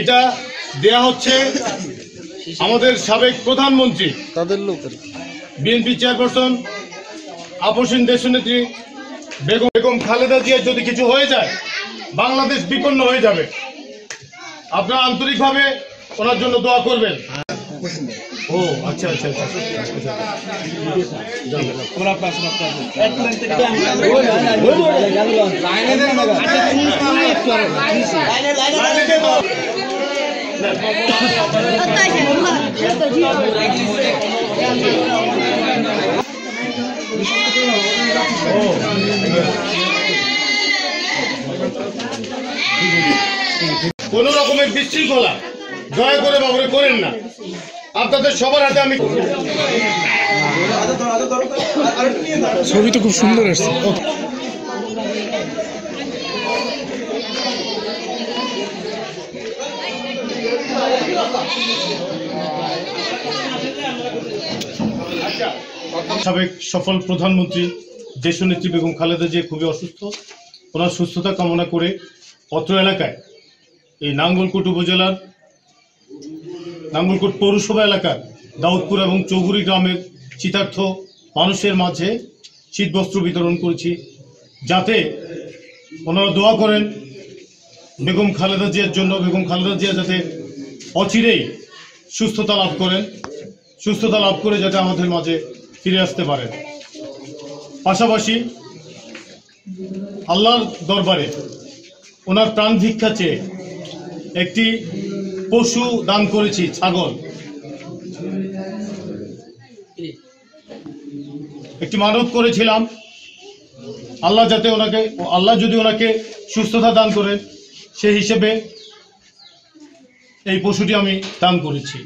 এটা দেয়া হচ্ছে আমাদের সাবেক প্রধানমন্ত্রী তাদের লোকের বিএনপি চেয়ারপারসন আপসীন দেশনেত্রী বেগম খালেদা জিয়ার যদি কিছু হয়ে যায় বাংলাদেশ বিপন্ন হয়ে যাবে। আপনারা আন্তরিকভাবে ওনার জন্য দোয়া করবেন। ও আচ্ছা আচ্ছা আচ্ছা কোন রকমের বিশৃঙ্খলা দয়া করে বাবুরে করেন না। আপনাদের সবার হাতে আমি ছবি তো খুব সুন্দর আসছে। সাবেক সফল প্রধানমন্ত্রী দেশনেত্রী বেগম খালেদা জিয়া খুবই অসুস্থ। ওনার সুস্থতা কামনা করে অত্র এলাকায় এই নাঙ্গলকোট উপজেলার নাঙ্গলকোট পৌরসভা এলাকার দাউদপুর এবং চৌগুড়ি গ্রামের চিতার্থ মানুষের মাঝে শীতবস্ত্র বিতরণ করেছি, যাতে ওনারা দোয়া করেন বেগম খালেদা জিয়ার জন্য। বেগম খালেদা জিয়া যাতে অচিরেই সুস্থতা লাভ করেন, সুস্থতা লাভ করে যাতে আমাদের মাঝে ফিরে আসতে পারেন। পাশাপাশি আল্লাহর দরবারে ওনার প্রাণ ভিক্ষা চেয়ে একটি পশু দান করেছি, ছাগল। একটি মানত করেছিলাম আল্লাহ যাতে আল্লাহ যদি ওনাকে সুস্থতা দান করেন সেই হিসেবে এই পশুটি আমি দান করেছি।